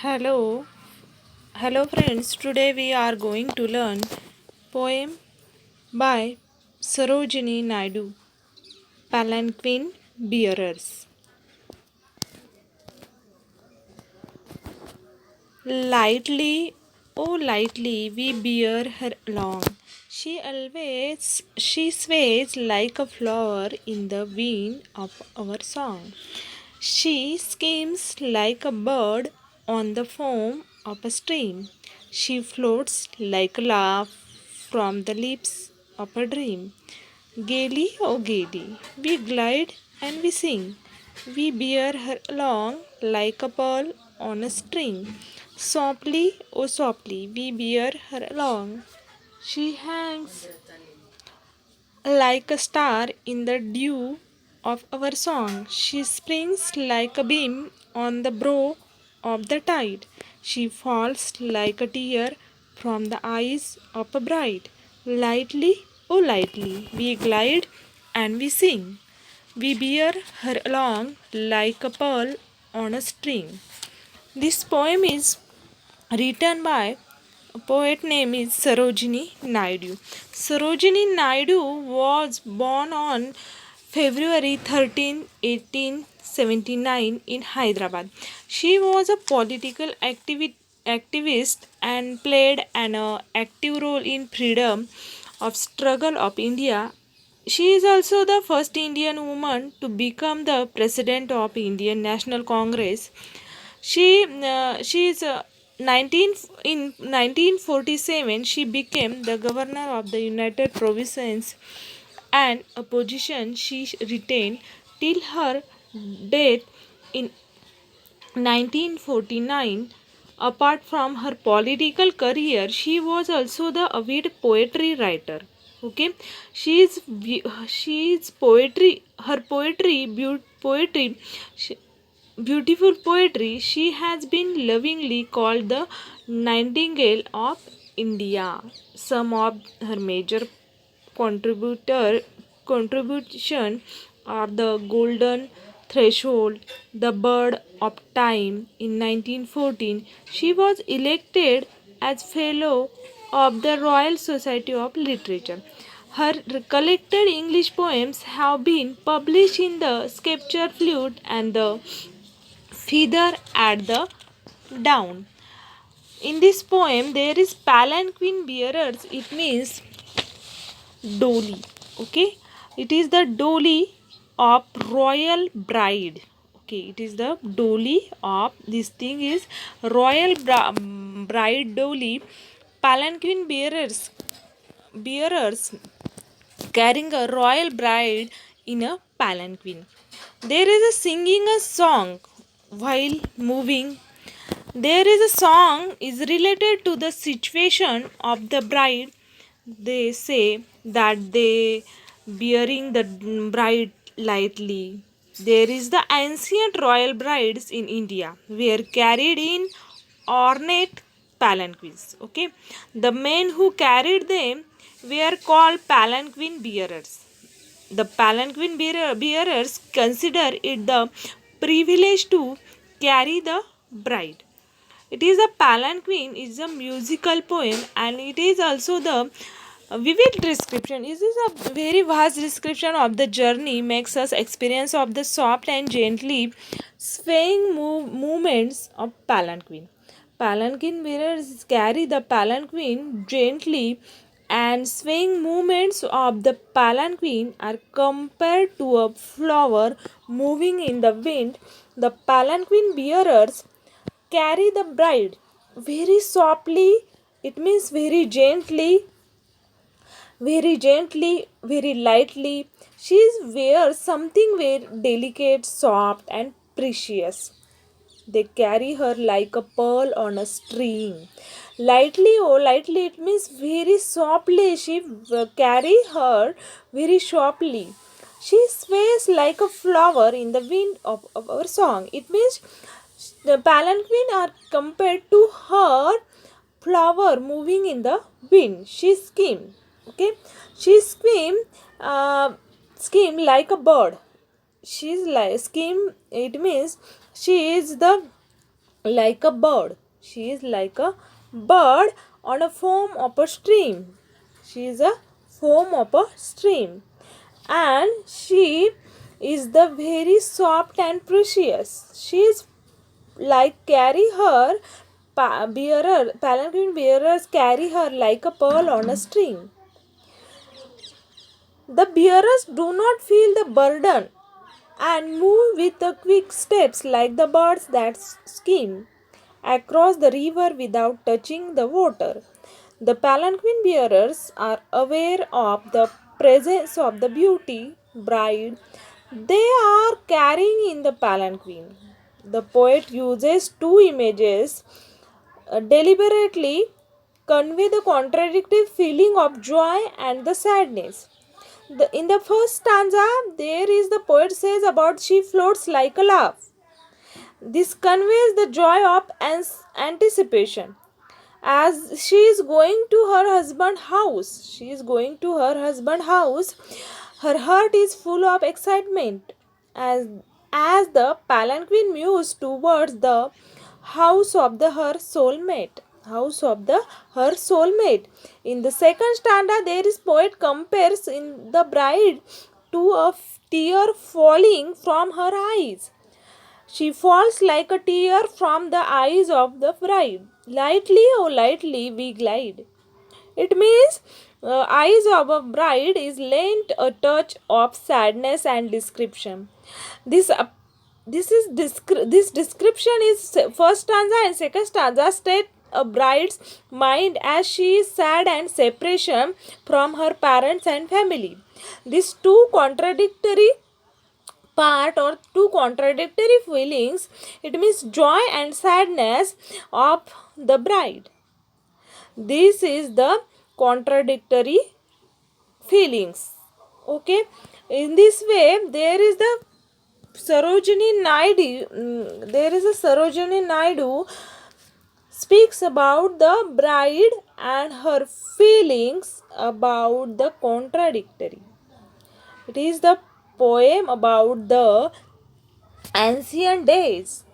Hello, hello friends. Today we are going to learn poem by Sarojini Naidu, Palanquin Bearers. Lightly, oh lightly, we bear her along. She sways like a flower in the wind of our song. She skims like a bird on the foam of a stream. She floats like a laugh from the lips of a dream. Gaily, oh gaily, we glide and we sing. We bear her along like a pearl on a string. Softly, oh softly, we bear her along. She hangs like a star in the dew of our song. She springs like a beam on the brow of the tide. She falls like a tear from the eyes of a bride. Lightly, oh lightly, we glide and we sing. We bear her along like a pearl on a string. This poem is written by a poet name is Sarojini Naidu. Sarojini Naidu was born on February 13, 1879 in Hyderabad. She was a political activist and played an active role in freedom of struggle of India. She is also the first Indian woman to become the president of Indian National Congress. She is 19 in 1947 she became the governor of the United Provinces, and a position she retained till her death in 1949. Apart from her political career, she was also the avid poetry writer. Okay, she is poetry. Her poetry, beautiful poetry. She has been lovingly called the Nightingale of India. Some of her major contributor contribution are the Golden Threshold, the Bird of Time. In 1914, she was elected as Fellow of the Royal Society of Literature. Her collected English poems have been published in the Scripture Flute and the Feather at the Down. In this poem, there is palanquin bearers. It means dolly. Okay, it is the dolly of royal bride. Okay, it is the dolly of this thing is bride dolly. Palanquin bearers carrying a royal bride in a palanquin. There is a singing a song while moving. There is a song is related to the situation of the bride. They say that they bearing the bride lightly. There is the ancient royal brides in India were carried in ornate palanquins. Okay, the men who carried them were called palanquin bearers. The bearers consider it the privilege to carry the bride. It is a palanquin is a musical poem, and it is also the vivid description. It is a very vast description of the journey, makes us experience of the soft and gently swaying movements of palanquin. Palanquin bearers carry the palanquin gently, and swaying movements of the palanquin are compared to a flower moving in the wind. The palanquin bearers carry the bride very softly, it means very gently, very lightly. She wears something very delicate, soft, and precious. They carry her like a pearl on a string. Lightly, oh, lightly, it means very softly. She carry her very softly. She sways like a flower in the wind of our song. It means the palanquin are compared to her flower moving in the wind. She skim. Okay, she uh, skim like a bird. She's like skim. It means she is the like a bird. She is like a bird on a foam of a stream. She is a foam of a stream. And she is the very soft and precious. She is like carry her palanquin bearers carry her like a pearl on a string. The bearers do not feel the burden and move with the quick steps like the birds that skim across the river without touching the water. The palanquin bearers are aware of the presence of the beauty bride they are carrying in the palanquin. The poet uses two images deliberately convey the contradictory feeling of joy and the sadness. In the first stanza, there is the poet says about she floats like a laugh. This conveys the joy of anticipation. As she is going to her husband's house, her heart is full of excitement. As, as the palanquin moves towards the house of her soulmate. In the second stanza, there is poet compares in the bride to a tear falling from her eyes. She falls like a tear from the eyes of the bride. Lightly, oh lightly we glide. It means eyes of a bride is lent a touch of sadness and description. This this description is first stanza and second stanza state a bride's mind as she is sad and separation from her parents and family. These two contradictory part or two contradictory feelings, it means joy and sadness of the bride. This is the contradictory feelings. Okay, in this way there is the Sarojini Naidu. There is a Sarojini Naidu speaks about the bride and her feelings about the contradictory. It is the poem about the ancient days,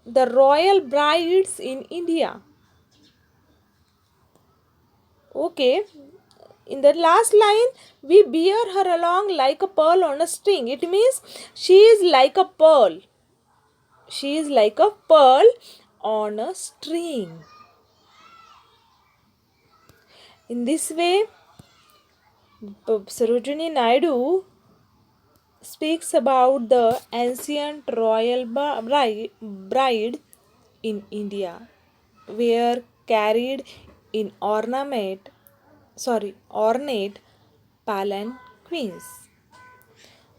the royal brides in India. Okay, in the last line, we bear her along like a pearl on a string. It means she is like a pearl. She is like a pearl on a string. In this way, Sarojini Naidu speaks about the ancient royal bride in India, were carried in ornate palanquins.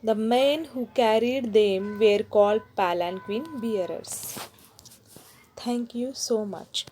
The men who carried them were called palanquin bearers. Thank you so much.